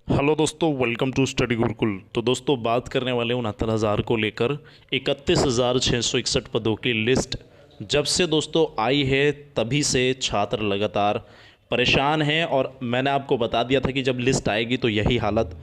Hello दोस्तों, welcome to study Gurukul. तो दोस्तों बात करने वाले 69,000 को लेकर 31,661 पदों की लिस्ट जब से दोस्तों आई है तभी से छात्र लगातार परेशान हैं। और मैंने आपको बता दिया था कि जब लिस्ट आएगी तो यही हालत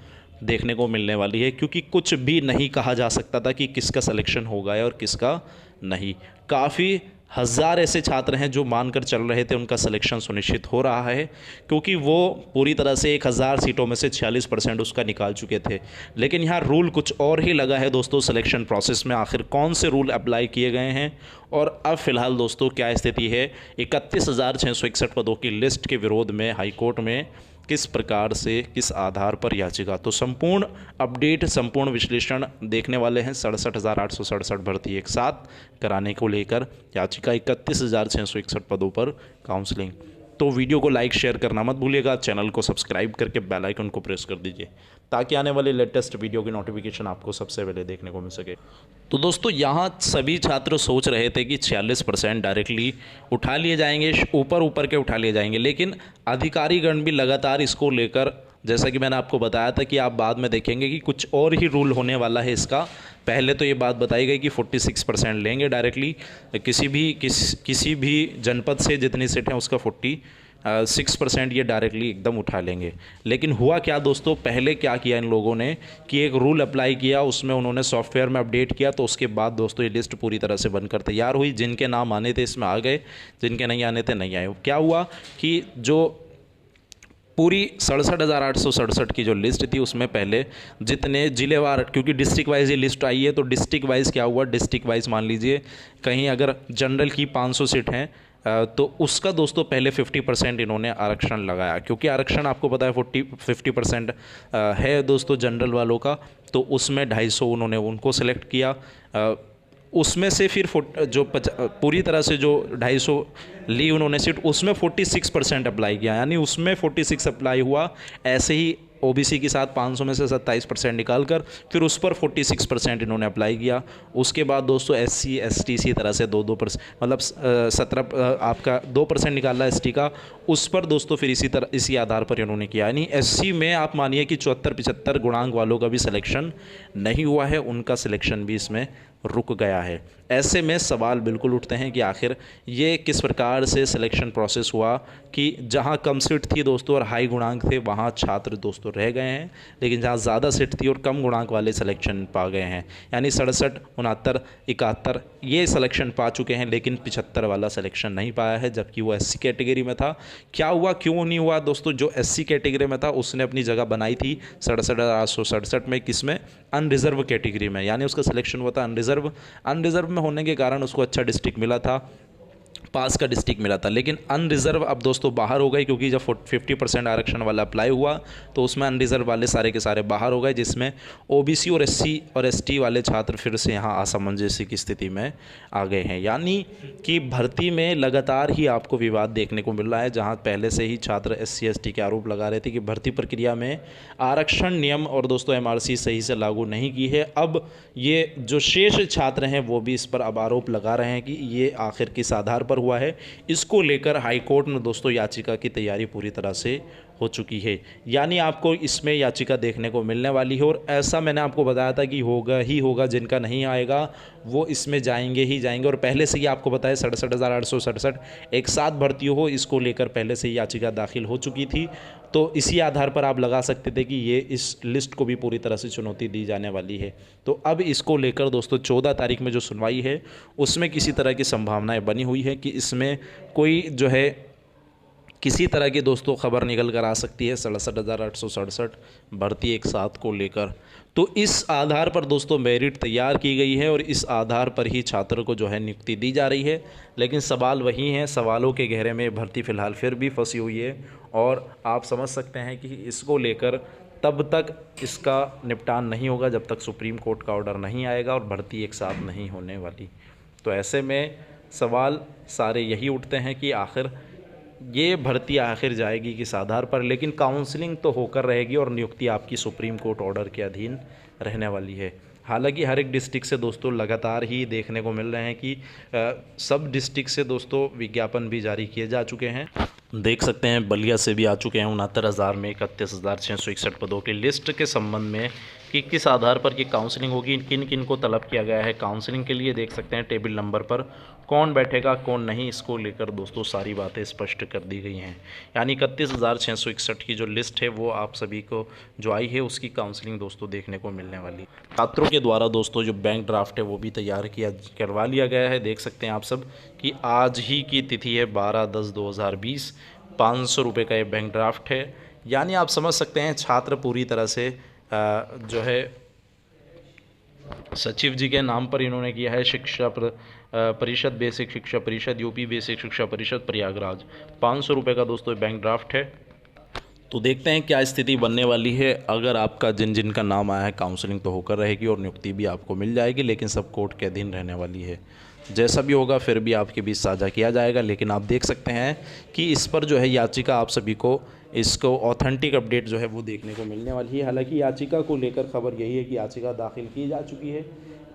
देखने को मिलने वाली है, क्योंकि कुछ भी नहीं कहा जा सकता था कि किसका सिलेक्शन होगा और किसका नहीं। काफ़ी हज़ार ऐसे छात्र हैं जो मानकर चल रहे थे उनका सिलेक्शन सुनिश्चित हो रहा है, क्योंकि वो पूरी तरह से 1,000 सीटों में से 46% उसका निकाल चुके थे। लेकिन यहाँ रूल कुछ और ही लगा है दोस्तों। सिलेक्शन प्रोसेस में आखिर कौन से रूल अप्लाई किए गए हैं और अब फिलहाल दोस्तों क्या स्थिति है 31,661 पदों की लिस्ट के विरोध में हाईकोर्ट में किस प्रकार से किस आधार पर याचिका। तो संपूर्ण अपडेट, संपूर्ण विश्लेषण देखने वाले हैं। 67,867 भर्ती एक साथ कराने को लेकर याचिका, 31,661 पदों पर काउंसलिंग। तो वीडियो को लाइक शेयर करना मत भूलिएगा, चैनल को सब्सक्राइब करके बेल आइकन को प्रेस कर दीजिए ताकि आने वाले लेटेस्ट वीडियो की नोटिफिकेशन आपको सबसे पहले देखने को मिल सके। तो दोस्तों यहाँ सभी छात्र सोच रहे थे कि 46% डायरेक्टली उठा लिए जाएंगे, ऊपर ऊपर के उठा लिए जाएंगे, लेकिन अधिकारीगण भी लगातार इसको लेकर, जैसा कि मैंने आपको बताया था कि आप बाद में देखेंगे कि कुछ और ही रूल होने वाला है इसका। पहले तो ये बात बताई गई कि 46% लेंगे डायरेक्टली, किसी भी जनपद से जितनी सीट हैं उसका 46% ये डायरेक्टली एकदम उठा लेंगे। लेकिन हुआ क्या दोस्तों, पहले क्या किया इन लोगों ने कि एक रूल अप्लाई किया, उसमें उन्होंने सॉफ्टवेयर में अपडेट किया, तो उसके बाद दोस्तों ये लिस्ट पूरी तरह से बनकर तैयार हुई। जिनके नाम आने थे इसमें आ गए, जिनके नहीं आने थे नहीं आए। क्या हुआ कि जो पूरी 67,867 की जो लिस्ट थी उसमें पहले जितने जिलेवार, क्योंकि डिस्ट्रिक्ट वाइज ये लिस्ट आई है, तो डिस्ट्रिक्ट वाइज क्या हुआ, डिस्ट्रिक्ट वाइज मान लीजिए कहीं अगर जनरल की 500 सीट हैं तो उसका दोस्तों पहले 50% इन्होंने आरक्षण लगाया, क्योंकि आरक्षण आपको पता है 50% है दोस्तों जनरल वालों का। तो उसमें 250 उन्होंने उनको सेलेक्ट किया। उसमें से फिर जो पूरी तरह से जो 250 ली उन्होंने सीट, उसमें 46% अप्लाई किया, यानी उसमें 46 अप्लाई हुआ। ऐसे ही ओबीसी के साथ 500 में से 27% निकाल कर फिर उस पर 46% इन्होंने अप्लाई किया। उसके बाद दोस्तों एससी एसटी इसी तरह से 2% मतलब 17 आपका 2% निकाला एसटी का, उस पर दोस्तों फिर इसी आधार पर इन्होंने किया। यानी एससी में आप मानिए कि 74-75 गुणांक वालों का भी सिलेक्शन नहीं हुआ है, उनका सिलेक्शन भी इसमें रुक गया है। ऐसे में सवाल बिल्कुल उठते हैं कि आखिर ये किस प्रकार से सिलेक्शन प्रोसेस हुआ कि जहां कम सीट थी दोस्तों और हाई गुणांक थे वहां छात्र दोस्तों रह गए हैं, लेकिन जहां ज़्यादा सीट थी और कम गुणांक वाले सिलेक्शन पा गए हैं। यानी 67, 69, 71 ये सिलेक्शन पा चुके हैं, लेकिन 75 वाला सिलेक्शन नहीं पाया है, जबकि वो एससी कैटेगरी में था। क्या हुआ, क्यों नहीं हुआ दोस्तों? जो एससी कैटेगरी में था उसने अपनी जगह बनाई थी 67,867 में, किसमें, अनरिजर्व कैटेगरी में, यानी उसका सिलेक्शन हुआ था अनरिजर्व में होने के कारण उसको अच्छा डिस्ट्रिक्ट मिला था, पास का डिस्ट्रिक्ट मिला था। लेकिन अनरिजर्व अब दोस्तों बाहर हो गए, क्योंकि जब 50% आरक्षण वाला अप्लाई हुआ तो उसमें अनरिजर्व वाले सारे के सारे बाहर हो गए, जिसमें ओबीसी और एससी और एसटी वाले छात्र फिर से यहाँ असमंजस की स्थिति में आ गए हैं। यानी कि भर्ती में लगातार ही आपको विवाद देखने को मिल रहा है, जहाँ पहले से ही छात्र एससी एसटी के आरोप लगा रहे थे कि भर्ती प्रक्रिया में आरक्षण नियम और दोस्तों एमआरसी सही से लागू नहीं की है। अब ये जो शेष छात्र हैं वो भी इस पर अब आरोप लगा रहे हैं कि ये आखिर किस आधार पर हुआ है। इसको लेकर हाईकोर्ट में दोस्तों याचिका की तैयारी पूरी तरह से हो चुकी है, यानी आपको इसमें याचिका देखने को मिलने वाली है। और ऐसा मैंने आपको बताया था कि होगा ही होगा, जिनका नहीं आएगा वो इसमें जाएंगे ही जाएंगे। और पहले से ही आपको बताया 67,867 एक साथ भर्ती हो, इसको लेकर पहले से ही याचिका दाखिल हो चुकी थी। तो इसी आधार पर आप लगा सकते थे कि ये इस लिस्ट को भी पूरी तरह से चुनौती दी जाने वाली है। तो अब इसको लेकर दोस्तों 14 तारीख में जो सुनवाई है उसमें किसी तरह की संभावनाएं बनी हुई है कि इसमें कोई जो है किसी तरह की दोस्तों खबर निकल कर आ सकती है 67,867 भर्ती एक साथ को लेकर। तो इस आधार पर दोस्तों मेरिट तैयार की गई है और इस आधार पर ही छात्र को जो है नियुक्ति दी जा रही है। लेकिन सवाल वही हैं, सवालों के घेरे में भर्ती फ़िलहाल फिर भी फंसी हुई है और आप समझ सकते हैं कि इसको लेकर तब तक इसका निपटान नहीं होगा जब तक सुप्रीम कोर्ट का ऑर्डर नहीं आएगा और भर्ती एक साथ नहीं होने वाली। तो ऐसे में सवाल सारे यही उठते हैं कि आखिर ये भर्ती आखिर जाएगी किस आधार पर। लेकिन काउंसलिंग तो होकर रहेगी और नियुक्ति आपकी सुप्रीम कोर्ट ऑर्डर के अधीन रहने वाली है। हालांकि हर एक डिस्ट्रिक्ट से दोस्तों लगातार ही देखने को मिल रहे हैं कि सब डिस्ट्रिक्ट से दोस्तों विज्ञापन भी जारी किए जा चुके हैं। देख सकते हैं बलिया से भी आ चुके हैं 69,000 में 31,661 पदों की लिस्ट के संबंध में कि किस आधार पर ये काउंसलिंग होगी, किन किन को तलब किया गया है काउंसलिंग के लिए। देख सकते हैं टेबल नंबर पर कौन बैठेगा कौन नहीं, इसको लेकर दोस्तों सारी बातें स्पष्ट कर दी गई हैं। यानी 31,661 की जो लिस्ट है वो आप सभी को जो आई है उसकी काउंसलिंग दोस्तों देखने को मिलने वाली। छात्रों के द्वारा दोस्तों जो बैंक ड्राफ्ट है वो भी तैयार करवा लिया गया है। देख सकते हैं आप सब कि आज ही की तिथि है 12/10/2020। 500 रुपये का ये बैंक ड्राफ्ट है। यानी आप समझ सकते हैं छात्र पूरी तरह से जो है सचिव जी के नाम पर इन्होंने किया है शिक्षा परिषद, बेसिक शिक्षा परिषद, यूपी बेसिक शिक्षा परिषद प्रयागराज। 500 रुपये का दोस्तों बैंक ड्राफ्ट है। तो देखते हैं क्या स्थिति बनने वाली है। अगर आपका जिन जिन का नाम आया है काउंसलिंग तो होकर रहेगी और नियुक्ति भी आपको मिल जाएगी, लेकिन सब कोर्ट के अधीन रहने वाली है। जैसा भी होगा फिर भी आपके बीच साझा किया जाएगा। लेकिन आप देख सकते हैं कि इस पर जो है याचिका आप सभी को इसको ऑथेंटिक अपडेट जो है वो देखने को मिलने वाली है। हालांकि याचिका को लेकर खबर यही है कि याचिका दाखिल की जा चुकी है,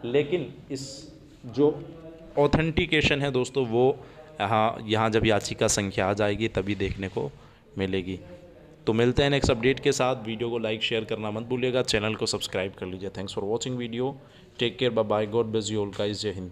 लेकिन इस जो ऑथेंटिकेशन है दोस्तों वो यहाँ जब याचिका संख्या आ जाएगी तभी देखने को मिलेगी। तो मिलते हैं नेक्स्ट अपडेट के साथ। वीडियो को लाइक शेयर करना मत भूलिएगा, चैनल को सब्सक्राइब कर लीजिए। Thanks for watching video, take care, bye bye, God bless you all guys, Jai Hind.